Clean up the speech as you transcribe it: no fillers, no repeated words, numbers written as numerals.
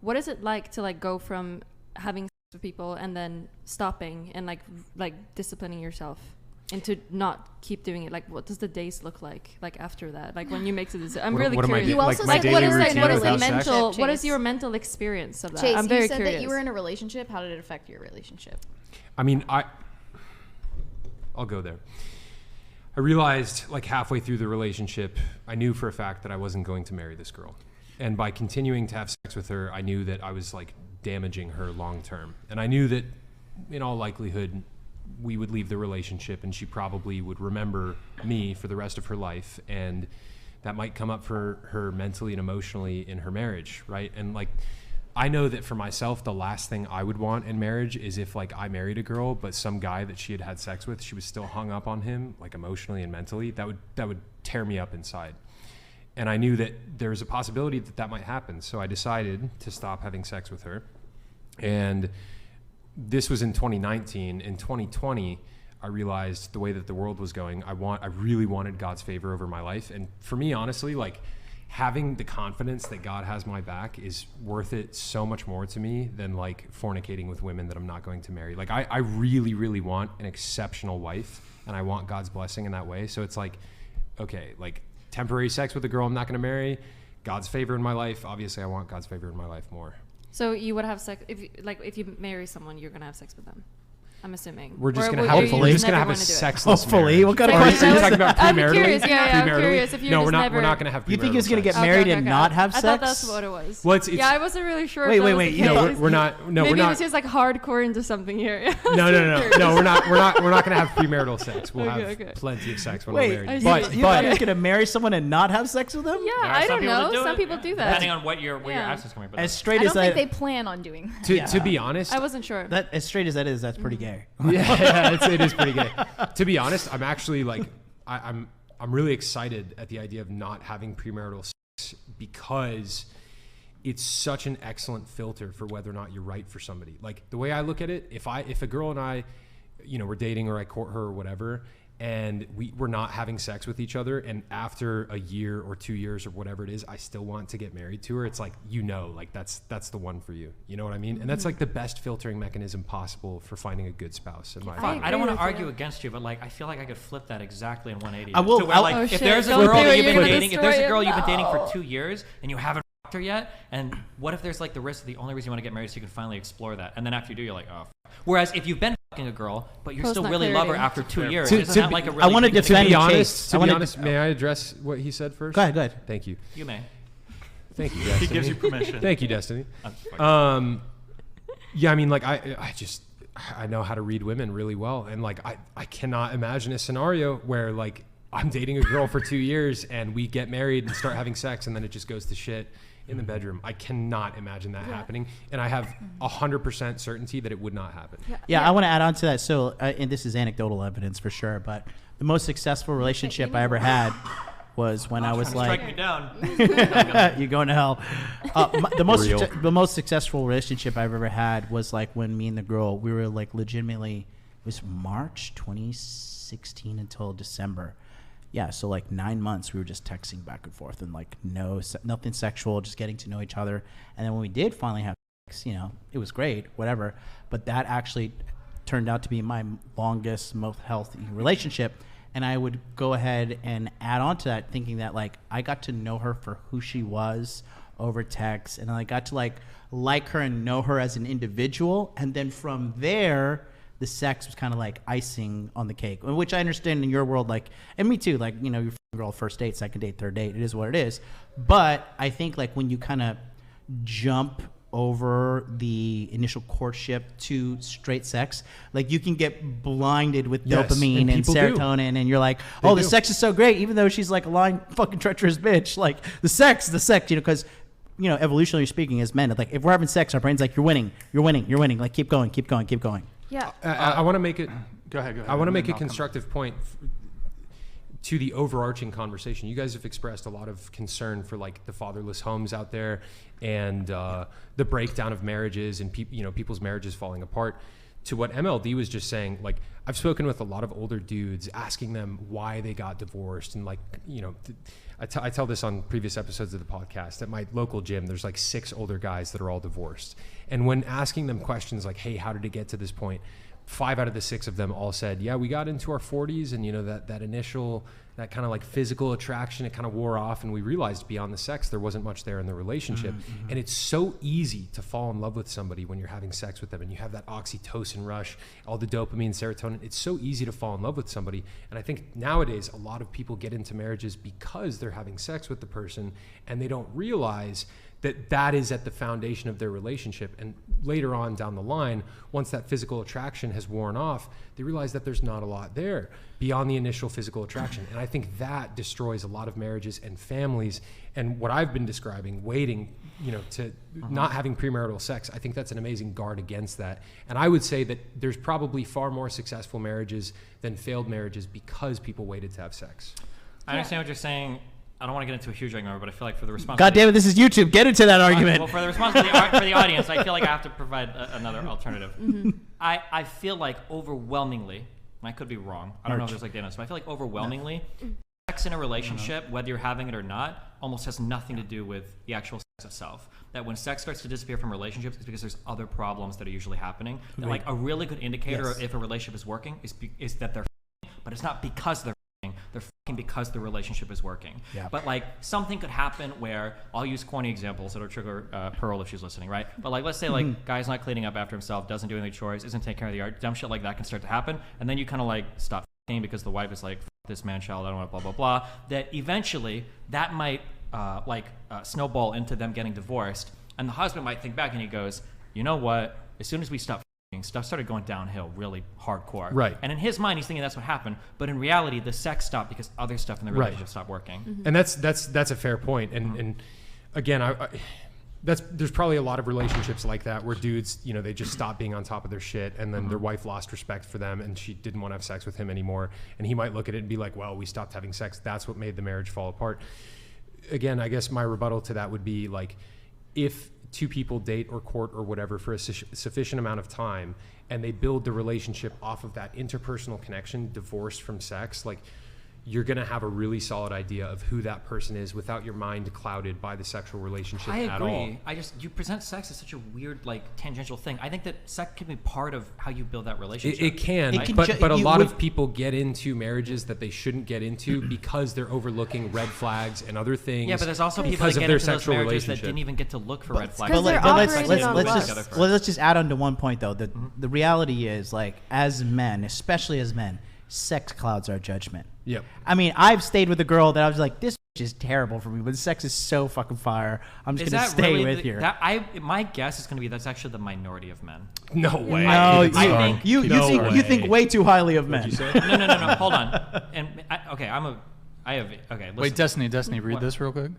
what is it like to like go from having sex with people and then stopping and like disciplining yourself and to not keep doing it? Like, what does the days look like after that? Like when you make the decision? I'm really curious. You also like, said what is your mental experience of that? Chase, I'm very you said curious. that you were in a relationship. How did it affect your relationship? I mean, I'll go there. I realized like halfway through the relationship, I knew for a fact that I wasn't going to marry this girl. And by continuing to have sex with her, I knew that I was like damaging her long term. And I knew that in all likelihood, we would leave the relationship and she probably would remember me for the rest of her life. And that might come up for her mentally and emotionally in her marriage, right? And like, I know that for myself, the last thing I would want in marriage is if like I married a girl, but some guy that she had had sex with, she was still hung up on him, like emotionally and mentally. That would tear me up inside. And I knew that there was a possibility that that might happen. So I decided to stop having sex with her. And this was in 2019. In 2020, I realized the way that the world was going, I really wanted God's favor over my life. And for me, honestly, like, having the confidence that God has my back is worth it so much more to me than like fornicating with women that I'm not going to marry. Like I really, really want an exceptional wife and I want God's blessing in that way. So it's like, okay, like temporary sex with a girl I'm not going to marry, God's favor in my life. Obviously I want God's favor in my life more. So you would have sex if you marry someone, you're going to have sex with them. I'm assuming. We're just going to have a sexless hopefully. marriage. What kind of Are question? you talking about I'm premarital? curious. Yeah, I'm curious if you No, just we're not going to have premarital. You think he's going to get sex. married and not have sex? I thought that's what it was. Well, it's I wasn't really sure. Wait. No, we're not. No, Maybe we're not. it was just like hardcore into something here. No, we're not going to have premarital sex. We'll have plenty of sex when we're married. But you thought he was going to marry someone and not have sex with them? Yeah, I don't know. Some people do that. Depending on where your access is coming from. As straight I as don't think that. they plan on doing that. To be honest, I wasn't sure. That as straight as that is, that's pretty gay. Yeah, it is pretty gay. To be honest, I'm actually like, I'm really excited at the idea of not having premarital sex because it's such an excellent filter for whether or not you're right for somebody. Like the way I look at it, if a girl and I, we're dating or I court her or whatever, and we're not having sex with each other, and after a year or 2 years or whatever it is, I still want to get married to her. It's like, like that's the one for you. You know what I mean? And that's like the best filtering mechanism possible for finding a good spouse. In my opinion. I don't want to argue against you, but like I feel like I could flip that exactly in 180. I will. To where, if there's a girl that you've been dating, if there's a girl you've been dating for 2 years and you haven't fucked her yet, and what if there's like the risk that the only reason you want to get married is so you can finally explore that, and then after you do, you're like, oh. Whereas if you've been fucking a girl, but you still really love her after 2 years, isn't that like a really? I want to defend Chase. To be honest, may I address what he said first? Go ahead. Thank you. You may. Thank you, Destiny. He gives you permission. Thank you, Destiny. Yeah, I mean, like I know how to read women really well, and like I cannot imagine a scenario where like I'm dating a girl for 2 years and we get married and start having sex and then it just goes to shit in the bedroom. I cannot imagine that happening, and I have 100% certainty that it would not happen. Yeah, I want to add on to that. So, and this is anecdotal evidence for sure, but the most successful relationship I ever had was when I was like, strike me down. you're going to hell. The most successful relationship I've ever had was like when me and the girl, we were like legitimately, it was March 2016 until December. Yeah, so like 9 months we were just texting back and forth and like nothing sexual, just getting to know each other. And then when we did finally have sex, it was great, whatever. But that actually turned out to be my longest, most healthy relationship. And I would go ahead and add on to that, thinking that like I got to know her for who she was over text, and I got to like her and know her as an individual. And then from there, the sex was kind of like icing on the cake, which I understand in your world, like, and me too, like, your girl, first date, second date, third date, it is what it is. But I think like when you kind of jump over the initial courtship to straight sex, like you can get blinded with dopamine and serotonin, and you're like, the sex is so great, even though she's like a lying fucking treacherous bitch. Like the sex, because evolutionarily speaking, as men, like if we're having sex, our brain's like, you're winning, like keep going. Yeah. I want to make it. Go ahead. I want to make a constructive point to the overarching conversation. You guys have expressed a lot of concern for like the fatherless homes out there and the breakdown of marriages and people's marriages falling apart. to what MLD was just saying, like, I've spoken with a lot of older dudes asking them why they got divorced. And like, you know, I tell this on previous episodes of the podcast. At my local gym, there's like 6 older guys that are all divorced. And when asking them questions like, hey, how did it get to this point? 5 out of the 6 of them all said, yeah, we got into our 40s, and you know, that initial, that kind of like physical attraction, it kind of wore off, and we realized beyond the sex there wasn't much there in the relationship. And it's so easy to fall in love with somebody when you're having sex with them and you have that oxytocin rush, all the dopamine, serotonin. It's so easy to fall in love with somebody. And I think nowadays a lot of people get into marriages because they're having sex with the person and they don't realize that is at the foundation of their relationship. And later on down the line, once that physical attraction has worn off, they realize that there's not a lot there beyond the initial physical attraction. And I think that destroys a lot of marriages and families. And what I've been describing, waiting, you know, to not having premarital sex, I think that's an amazing guard against that. And I would say that there's probably far more successful marriages than failed marriages because people waited to have sex. I understand what you're saying. I don't want to get into a huge argument, but I feel like for the response. God damn it, this is YouTube. Get into that argument. Well, for the response for the audience, I feel like I have to provide another alternative. I feel like overwhelmingly, and I could be wrong. I don't know if there's like data, but I feel like overwhelmingly, sex in a relationship, whether you're having it or not, almost has nothing to do with the actual sex itself. That when sex starts to disappear from relationships, it's because there's other problems that are usually happening. That, like, a really good indicator of if a relationship is working is that they're f***ing, but it's not because they're they're fucking because the relationship is working. Yeah. But like something could happen where, I'll use corny examples that'll trigger Pearl if she's listening, right? But like, let's say like guy's not cleaning up after himself, doesn't do any chores, isn't taking care of the yard, dumb shit like that can start to happen. And then you kind of like stop fucking because the wife is like, this man child, I don't want blah, blah, blah. That eventually that might snowball into them getting divorced. And the husband might think back and he goes, you know what? As soon as we stop stuff started going downhill really hardcore. Right. And in his mind, he's thinking that's what happened. But in reality, the sex stopped because other stuff in the relationship stopped working. And that's a fair point. And again, there's probably a lot of relationships like that where dudes, you know, they just stop being on top of their shit, and then their wife lost respect for them and she didn't want to have sex with him anymore. And he might look at it and be like, well, we stopped having sex. That's what made the marriage fall apart. Again, I guess my rebuttal to that would be like, if 2 people date or court or whatever for a sufficient amount of time and they build the relationship off of that interpersonal connection, divorced from sex, like, you're going to have a really solid idea of who that person is without your mind clouded by the sexual relationship at all. I agree. You present sex as such a weird, like, tangential thing. I think that sex can be part of how you build that relationship. It can, but a lot of people get into marriages that they shouldn't get into because they're overlooking red flags and other things. Yeah, but there's also people that get into those marriages that didn't even get to look for red flags. Let's just add on to one point, though. The reality is, like, as men, especially as men, sex clouds our judgment. Yep. I mean, I've stayed with a girl that I was like, this is terrible for me, but sex is so fucking fire. I'm just going to stay with you. My guess is going to be that's actually the minority of men. No way. No, I think you think way too highly of men. No. Hold on. Wait, Destiny, read this real quick.